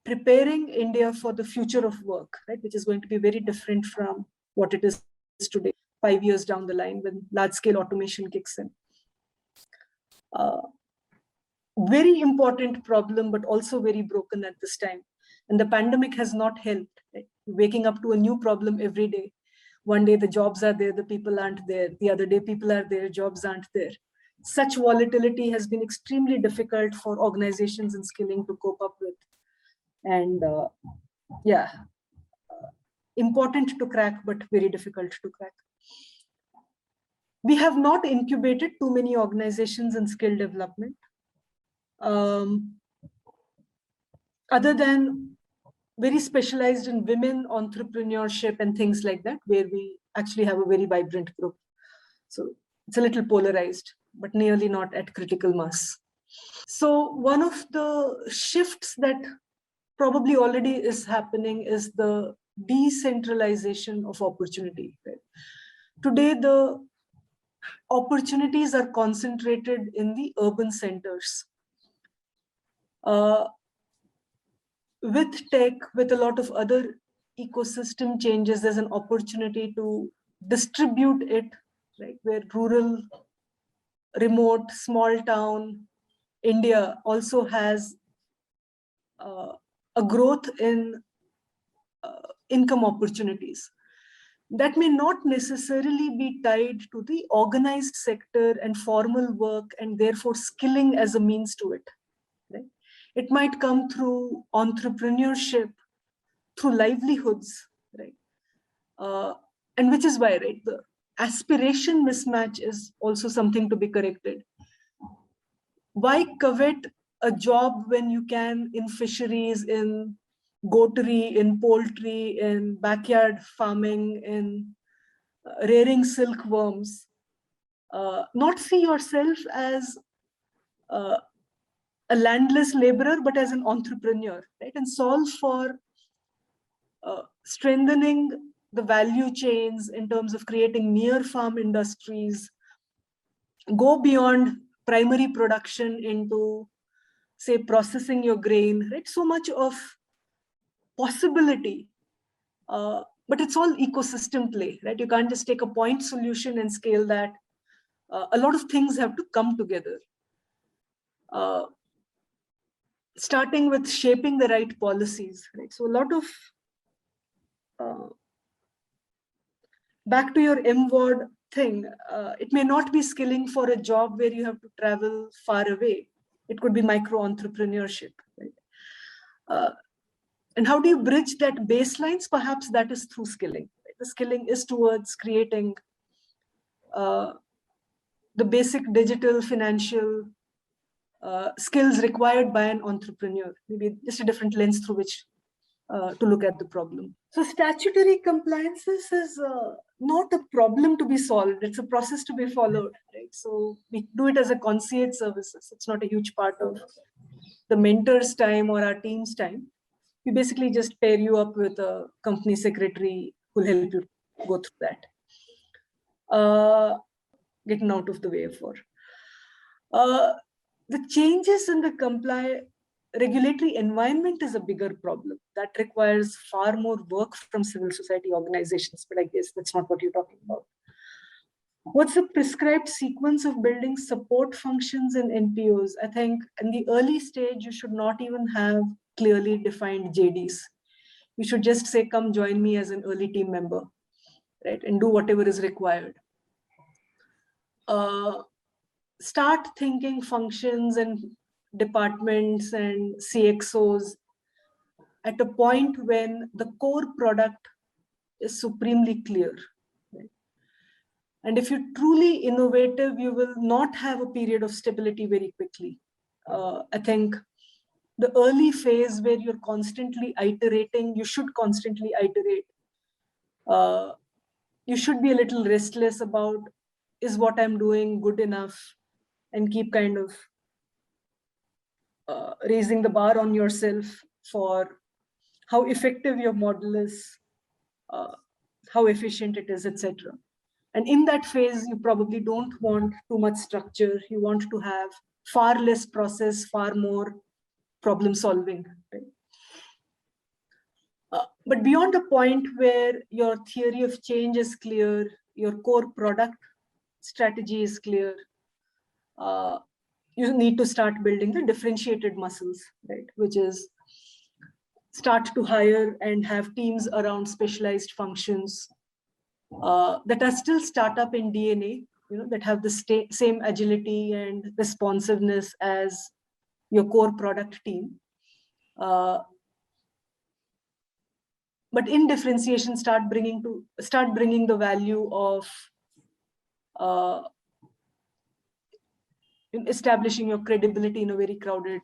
preparing India for the future of work, right? Which is going to be very different from what it is today, 5 years down the line when large-scale automation kicks in. Very important problem, but also very broken at this time. And the pandemic has not helped. Right? Waking up to a new problem every day. One day the jobs are there, the people aren't there. The other day people are there, jobs aren't there. Such volatility has been extremely difficult for organizations in skilling to cope up with. And important to crack, but very difficult to crack. We have not incubated too many organizations in skill development. Other than very specialized in women entrepreneurship and things like that, where we actually have a very vibrant group. So it's a little polarized, but nearly not at critical mass. So one of the shifts that probably already is happening is the decentralization of opportunity. Right? Today, the opportunities are concentrated in the urban centers. With tech, with a lot of other ecosystem changes, there's an opportunity to distribute it, right? Where rural, remote, small town India also has a growth in income opportunities. That may not necessarily be tied to the organized sector and formal work and therefore skilling as a means to it. Right? It might come through entrepreneurship, through livelihoods, right? And which is why, right, the aspiration mismatch is also something to be corrected. Why covet a job when you can in fisheries, in goatery, in poultry, in backyard farming, in rearing silkworms? Not see yourself as a landless laborer, but as an entrepreneur, right? And solve for strengthening the value chains in terms of creating near farm industries, go beyond primary production into, say, processing your grain, right? So much of possibility, but it's all ecosystem play, right? You can't just take a point solution and scale that. A lot of things have to come together. Starting with shaping the right policies, right? So a lot of, back to your M-word thing, it may not be skilling for a job where you have to travel far away. It could be micro-entrepreneurship, right? And how do you bridge that baselines? Perhaps that is through skilling. Right? The skilling is towards creating the basic digital financial skills required by an entrepreneur, maybe just a different lens through which to look at the problem. So statutory compliances is not a problem to be solved. It's a process to be followed, right? So we do it as a concierge services. It's not a huge part of the mentor's time or our team's time. We basically just pair you up with a company secretary who will help you go through that. Getting out of the way for. The changes in the regulatory environment is a bigger problem. That requires far more work from civil society organizations, but I guess that's not what you're talking about. What's the prescribed sequence of building support functions in NPOs? I think in the early stage, you should not even have clearly defined JDs. You should just say, come join me as an early team member, right? And do whatever is required. Start thinking functions and departments and CXOs at a point when the core product is supremely clear. Right? And if you're truly innovative, you will not have a period of stability very quickly. I think the early phase where you're constantly iterating, you should constantly iterate. You should be a little restless about, is what I'm doing good enough? And keep kind of raising the bar on yourself for how effective your model is, how efficient it is, etc. And in that phase, you probably don't want too much structure. You want to have far less process, far more problem solving. Right? But beyond a point where your theory of change is clear, your core product strategy is clear, you need to start building the differentiated muscles, right? Which is start to hire and have teams around specialized functions that are still startup in DNA, that have the same agility and responsiveness as your core product team. But in differentiation, start bringing the value of establishing your credibility in a very crowded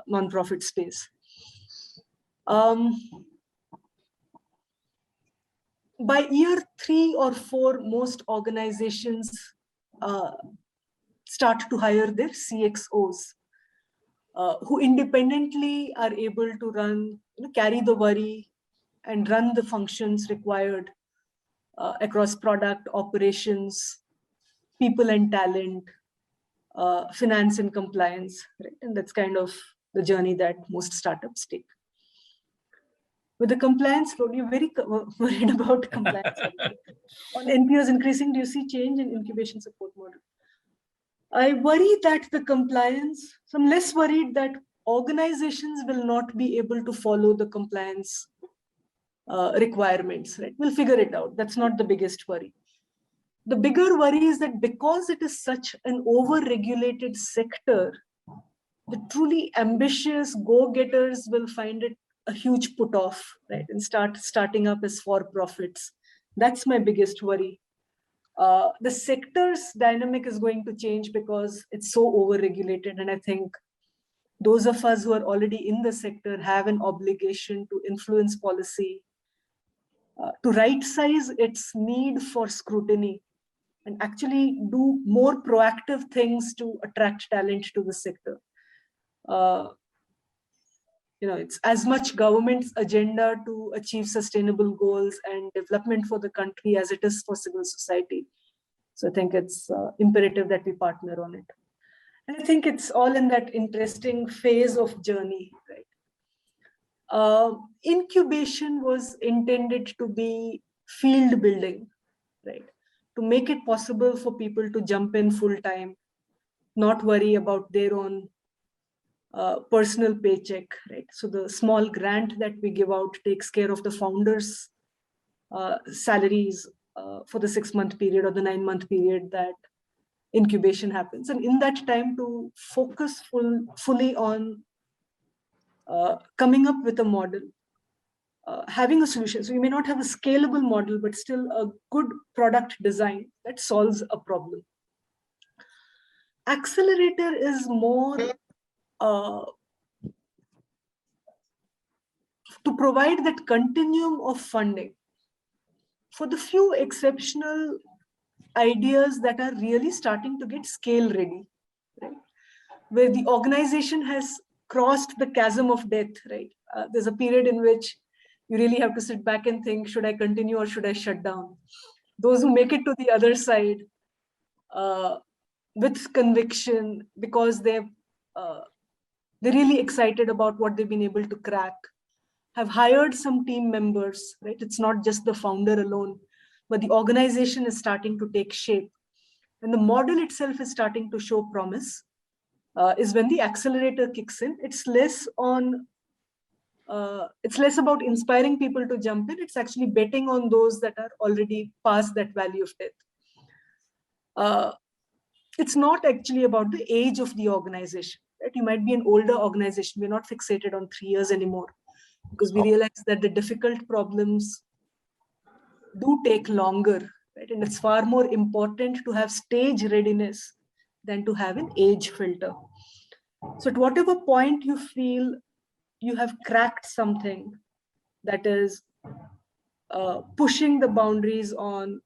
non-profit space. By year 3 or 4, most organizations start to hire their CXOs, who independently are able to run, carry the worry and run the functions required across product operations, people and talent, finance and compliance, right? And that's kind of the journey that most startups take. With the compliance load, you're very worried about compliance. On NPOs increasing, do you see change in incubation support model? I worry that the compliance, so I'm less worried that organizations will not be able to follow the compliance requirements, right? We'll figure it out. That's not the biggest worry. The bigger worry is that because it is such an over-regulated sector, the truly ambitious go-getters will find it a huge put-off, right? And starting up as for-profits. That's my biggest worry. The sector's dynamic is going to change because it's so over-regulated. And I think those of us who are already in the sector have an obligation to influence policy, to right-size its need for scrutiny, and actually do more proactive things to attract talent to the sector. It's as much government's agenda to achieve sustainable goals and development for the country as it is for civil society. So I think it's imperative that we partner on it. And I think it's all in that interesting phase of journey, right? Incubation was intended to be field building, right? To make it possible for people to jump in full time, not worry about their own personal paycheck, right? So the small grant that we give out takes care of the founders' salaries for the 6-month period or the 9-month period that incubation happens. And in that time to focus fully on coming up with a model, having a solution. So you may not have a scalable model, but still a good product design that solves a problem. Accelerator is more to provide that continuum of funding for the few exceptional ideas that are really starting to get scale ready, right? Where the organization has crossed the chasm of death, right? There's a period in which you really have to sit back and think, should I continue or should I shut down? Those who make it to the other side with conviction, because they're really excited about what they've been able to crack, have hired some team members, right? It's not just the founder alone, but the organization is starting to take shape. And the model itself is starting to show promise, is when the accelerator kicks in. It's less about inspiring people to jump in. It's actually betting on those that are already past that valley of death. It's not actually about the age of the organization, right? You might be an older organization. We're not fixated on 3 years anymore, because we realize that the difficult problems do take longer, right? And it's far more important to have stage readiness than to have an age filter. So at whatever point you feel you have cracked something that is pushing the boundaries on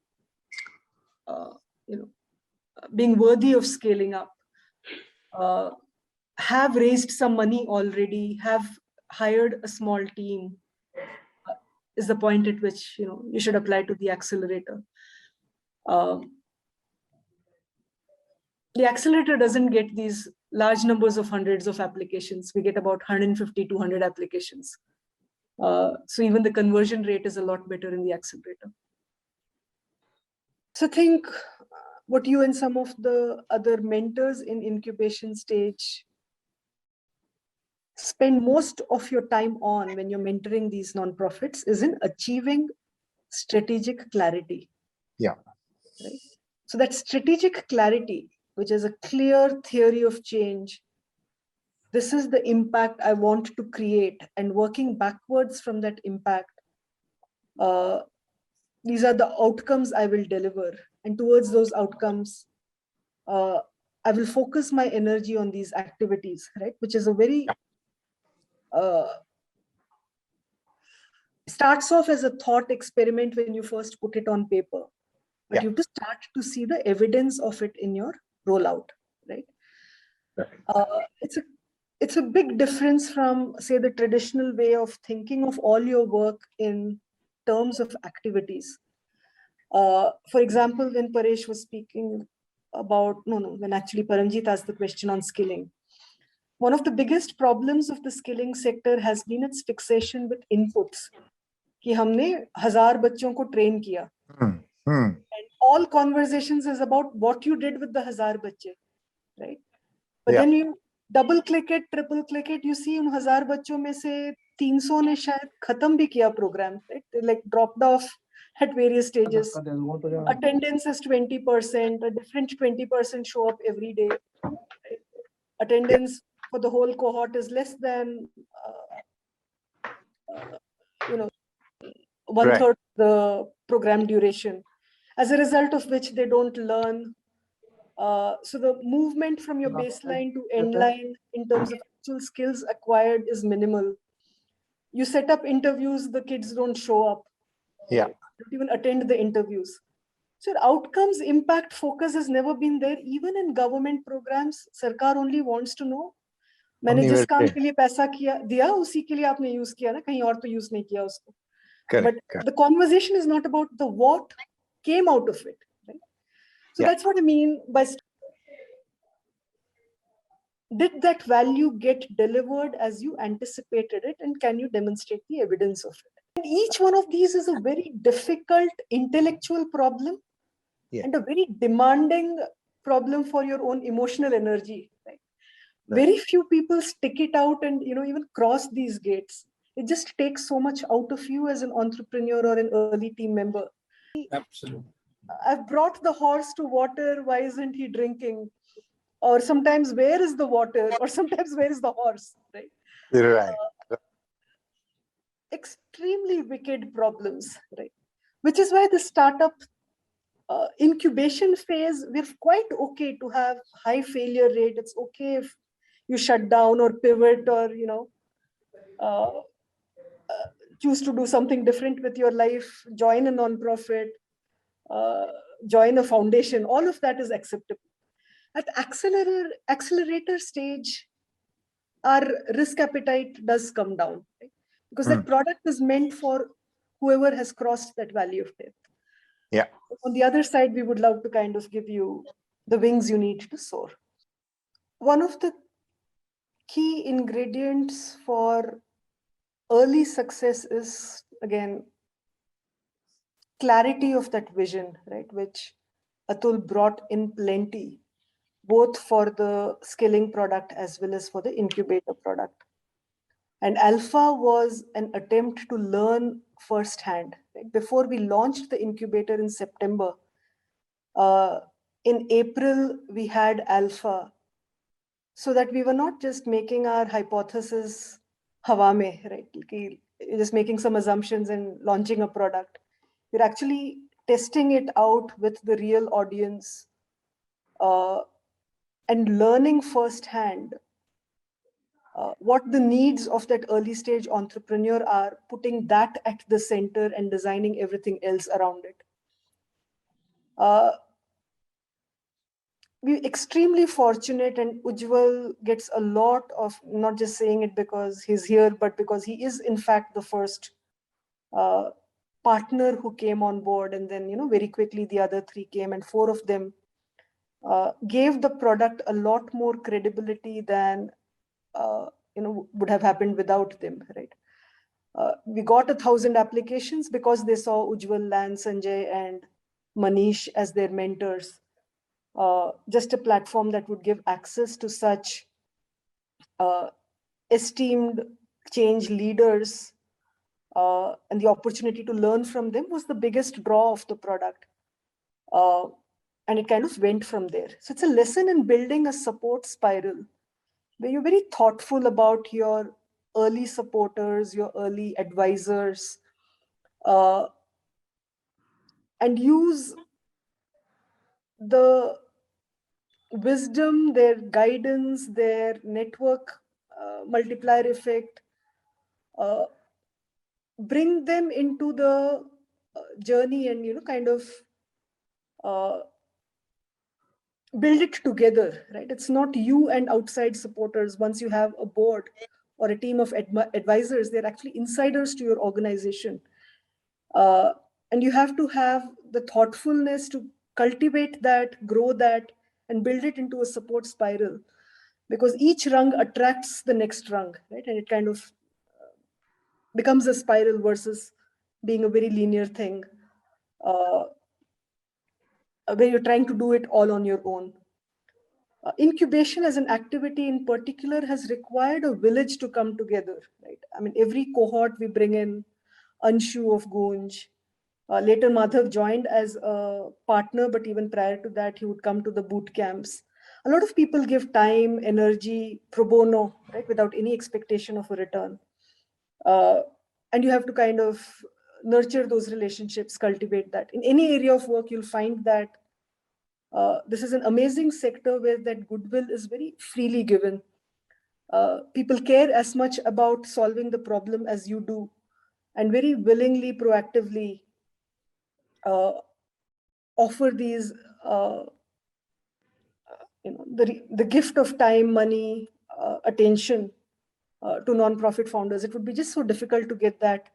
being worthy of scaling up, have raised some money already, have hired a small team, is the point at which you should apply to the accelerator. The accelerator doesn't get these large numbers of hundreds of applications. We get about 150, 200 applications. So even the conversion rate is a lot better in the accelerator. So think what you and some of the other mentors in incubation stage spend most of your time on when you're mentoring these nonprofits is in achieving strategic clarity. Yeah. Right? So that strategic clarity, which is a clear theory of change, this is the impact I want to create, and working backwards from that impact, these are the outcomes I will deliver. And towards those outcomes, I will focus my energy on these activities, right? Which is a very, starts off as a thought experiment when you first put it on paper, but you have to start to see the evidence of it in your rollout, right? It's a big difference from, say, the traditional way of thinking of all your work in terms of activities. For example, when Paresh was speaking about, when actually Paramjit asked the question on skilling. One of the biggest problems of the skilling sector has been its fixation with inputs. कि हमने 1000 बच्चों को train किया. And all conversations is about what you did with the 1000 बच्चे, right? But then you double click it, triple click it, you see उन 1000 बच्चों में से 300 ने शायद खत्म भी किया program, right? They like dropped off at various stages. Attendance is 20%, a different 20% show up every day. Right? Attendance for the whole cohort is less than, one third the program duration, as a result of which they don't learn. So the movement from your baseline to end line in terms of actual skills acquired is minimal. You set up interviews, the kids don't show up. Yeah. Don't even attend the interviews. So outcomes impact focus has never been there. Even in government programs, Sarkar only wants to know, मैंने जिस काम के लिए पैसा दिया उसी के लिए आपने यूज किया ना, कहीं और तो यूज नहीं किया उसको. But the conversation is not about the what came out of it. Right? So that's what I mean by, did that value get delivered as you anticipated it, and can you demonstrate the evidence of it? And each one of these is a very difficult intellectual problem and a very demanding problem for your own emotional energy. Right? Very few people stick it out and even cross these gates. It just takes so much out of you as an entrepreneur or an early team member. Absolutely. I've brought the horse to water. Why isn't he drinking? Or sometimes, where is the water? Or sometimes, where is the horse? Right? Right. Extremely wicked problems, right? Which is why the startup incubation phase, we're quite okay to have high failure rate. It's okay if you shut down or pivot or choose to do something different with your life, join a non-profit, join a foundation. All of that is acceptable. At accelerator stage, our risk appetite does come down, right? Because that product is meant for whoever has crossed that valley of death. Yeah. On the other side, we would love to kind of give you the wings you need to soar. One of the key ingredients for early success is, again, clarity of that vision, right? Which Atul brought in plenty, both for the skilling product as well as for the incubator product. And Alpha was an attempt to learn firsthand. Right? Before we launched the incubator in September, in April, we had Alpha, so that we were not just making our hypothesis hawa mein, right? Just making some assumptions and launching a product. We're actually testing it out with the real audience and learning firsthand what the needs of that early stage entrepreneur are, putting that at the center and designing everything else around it. We're extremely fortunate, and Ujwal gets a lot of, not just saying it because he's here, but because he is in fact the first partner who came on board, and then very quickly the other 3 came, and 4 of them gave the product a lot more credibility than would have happened without them, right? We got 1,000 applications because they saw Ujwal, Lan, Sanjay, and Manish as their mentors. Just a platform that would give access to such esteemed change leaders and the opportunity to learn from them was the biggest draw of the product. And it kind of went from there. So it's a lesson in building a support spiral where you're very thoughtful about your early supporters, your early advisors, and use the wisdom, their guidance, their network multiplier effect, bring them into the journey and kind of build it together, right? It's not you and outside supporters. Once you have a board or a team of advisors, they're actually insiders to your organization. And you have to have the thoughtfulness to cultivate that, grow that, and build it into a support spiral, because each rung attracts the next rung, right? And it kind of becomes a spiral versus being a very linear thing, where you're trying to do it all on your own. Incubation as an activity in particular has required a village to come together, right? I mean, every cohort we bring in Anshu of Gunj. Later, Madhav joined as a partner, but even prior to that, he would come to the boot camps. A lot of people give time, energy, pro bono, right, without any expectation of a return. And you have to kind of nurture those relationships, cultivate that. In any area of work, you'll find that this is an amazing sector where that goodwill is very freely given. People care as much about solving the problem as you do, and very willingly, proactively offer these, the gift of time, money, attention to non-profit founders. It would be just so difficult to get that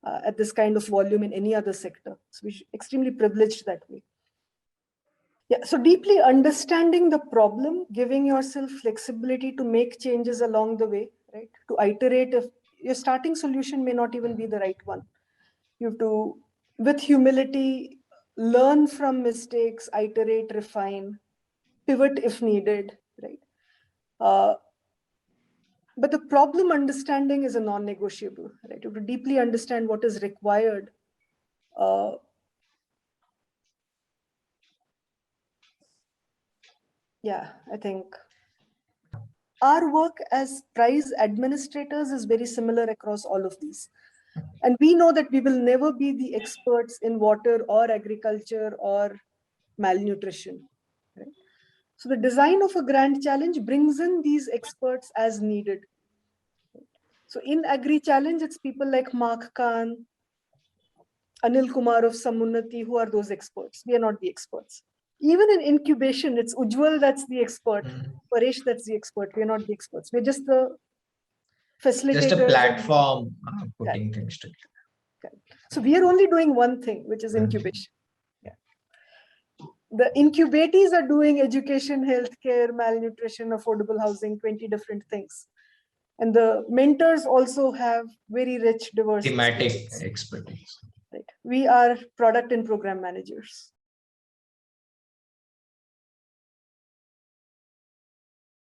at this kind of volume in any other sector. So we're extremely privileged that way. Yeah, so deeply understanding the problem, giving yourself flexibility to make changes along the way, right? To iterate. If your starting solution may not even be the right one, you have to, with humility, learn from mistakes, iterate, refine, pivot if needed, right? But the problem understanding is a non-negotiable, right? You have to deeply understand what is required. Yeah, I think our work as prize administrators is very similar across all of these. And we know that we will never be the experts in water or agriculture or malnutrition, right? So the design of a grand challenge brings in these experts as needed. So in Agri Challenge, it's people like Mark Khan, Anil Kumar of Samunnati, who are those experts. We are not the experts. Even in incubation, it's Ujwal that's the expert, Paresh that's the expert. We are not the experts. We're just the facilitators. Just a platform putting things together. So we are only doing one thing, which is incubation. Yeah. The incubatees are doing education, healthcare, malnutrition, affordable housing, 20 different things. And the mentors also have very rich, diverse Thematic expertise. Right. We are product and program managers.